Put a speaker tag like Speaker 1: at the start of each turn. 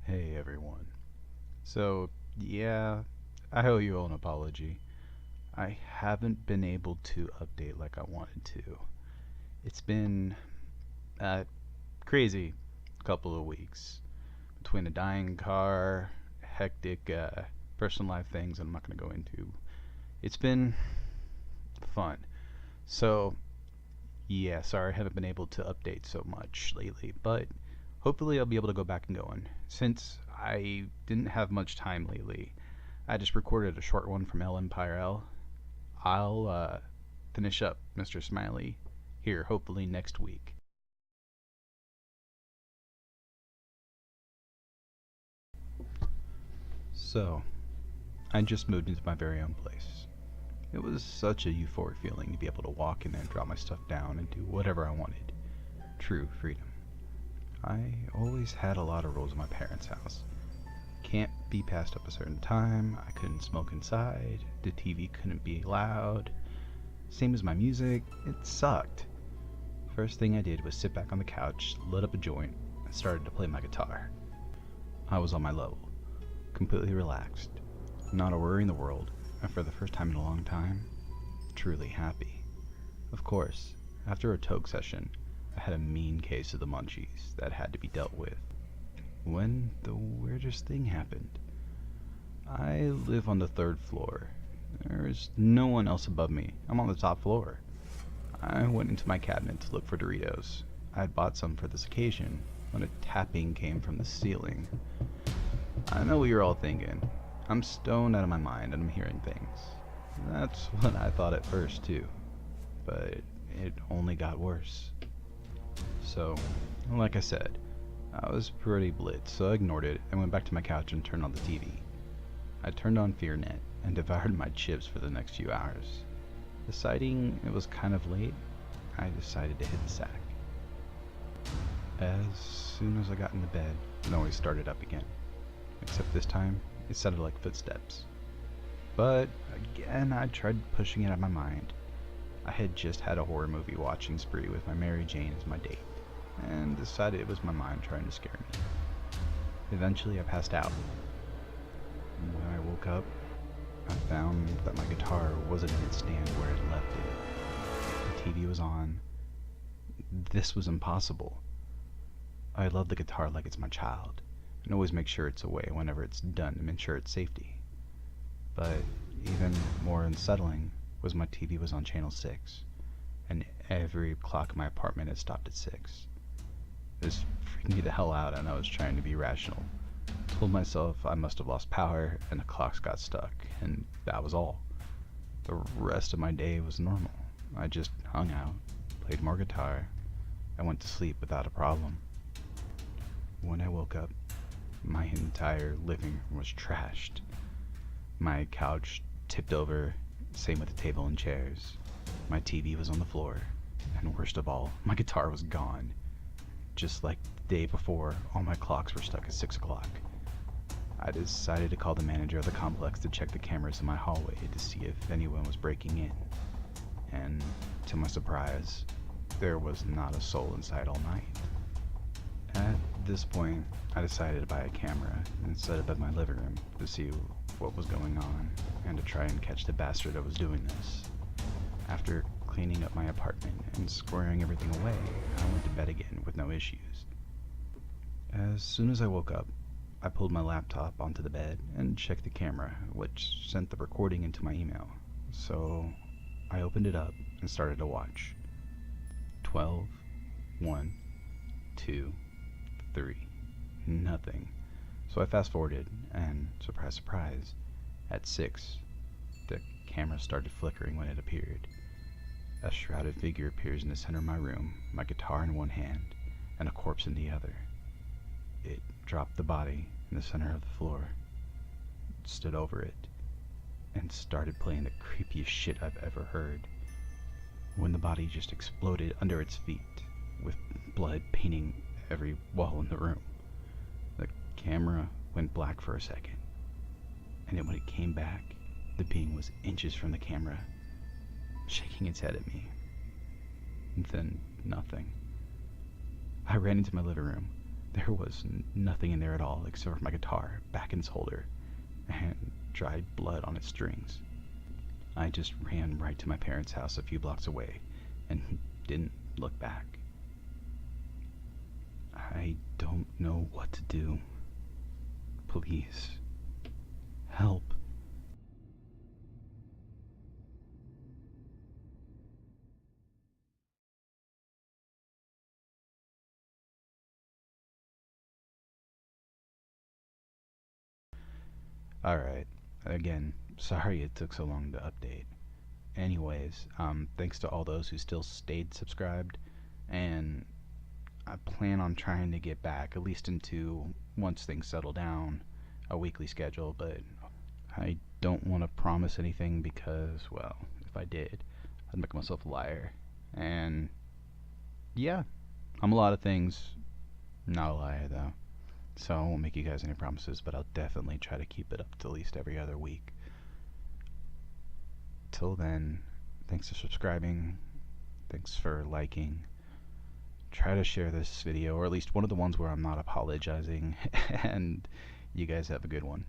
Speaker 1: Hey everyone. So, yeah, I owe you all an apology. I haven't been able to update like I wanted to. It's been a crazy couple of weeks between a dying car, hectic personal life things I'm not going to go into. It's been fun. So, yeah, sorry I haven't been able to update so much lately, but hopefully I'll be able to go back and going. Since I didn't have much time lately, I just recorded a short one from El Empire L. I'll finish up Mr. Smiley here, hopefully next week. So, I just moved into my very own place. It was such a euphoric feeling to be able to walk in there and drop my stuff down and do whatever I wanted. True freedom. I always had a lot of rules in my parents' house. Can't be past up a certain time, I couldn't smoke inside, the TV couldn't be loud. Same as my music, it sucked. First thing I did was sit back on the couch, lit up a joint, and started to play my guitar. I was on my level, completely relaxed, not a worry in the world, and for the first time in a long time, truly happy. Of course, after a toke session, I had a mean case of the munchies that had to be dealt with. When the weirdest thing happened. I live on the third floor. There's no one else above me. I'm on the top floor. I went into my cabinet to look for Doritos. I had bought some for this occasion when a tapping came from the ceiling. I know what you're all thinking. I'm stoned out of my mind and I'm hearing things. That's what I thought at first too. But it only got worse. So, like I said, I was pretty blitzed, so I ignored it and went back to my couch and turned on the TV. I turned on FearNet and devoured my chips for the next few hours. Deciding it was kind of late, I decided to hit the sack. As soon as I got into bed, the noise started up again. Except this time, it sounded like footsteps. But again, I tried pushing it out of my mind. I had just had a horror movie watching spree with my Mary Jane as my date, and decided it was my mind trying to scare me. Eventually, I passed out. When I woke up, I found that my guitar wasn't in its stand where I'd left it. The TV was on. This was impossible. I love the guitar like it's my child, and always make sure it's away whenever it's done to ensure its safety. But even more unsettling was my TV was on channel 6, and every clock in my apartment had stopped at 6. This freaked me the hell out, and I was trying to be rational. Told myself I must have lost power and the clocks got stuck, and that was all. The rest of my day was normal. I just hung out, played more guitar, and went to sleep without a problem. When I woke up, my entire living room was trashed. My couch tipped over, same with the table and chairs. My TV was on the floor, and worst of all, my guitar was gone. Just like the day before, all my clocks were stuck at 6 o'clock. I decided to call the manager of the complex to check the cameras in my hallway to see if anyone was breaking in. And to my surprise, there was not a soul inside all night. At this point, I decided to buy a camera and set it up in my living room to see what was going on and to try and catch the bastard that was doing this. After cleaning up my apartment and squaring everything away, I went to bed again with no issues. As soon as I woke up, I pulled my laptop onto the bed and checked the camera, which sent the recording into my email. So I opened it up and started to watch. 12, 1, 2, 3, nothing. So I fast forwarded, and surprise, surprise, at 6, the camera started flickering when it appeared. A shrouded figure appears in the center of my room, my guitar in one hand, and a corpse in the other. It dropped the body in the center of the floor, stood over it, and started playing the creepiest shit I've ever heard. When the body just exploded under its feet, with blood painting every wall in the room. The camera went black for a second, and then when it came back, the being was inches from the camera, shaking its head at me. And then nothing. I ran into my living room, There was nothing in there at all except for my guitar back in its holder and dried blood on its strings. I just ran right to my parents' house a few blocks away and didn't look back. I don't know what to do. Please, help. Alright, again, sorry it took so long to update. Anyways, thanks to all those who still stayed subscribed, and I plan on trying to get back, at least into, once things settle down, a weekly schedule, but I don't want to promise anything because, well, if I did, I'd make myself a liar. And yeah, I'm a lot of things, not a liar though. So I won't make you guys any promises, but I'll definitely try to keep it up to at least every other week. Till then, thanks for subscribing, thanks for liking. Try to share this video, or at least one of the ones where I'm not apologizing, and you guys have a good one.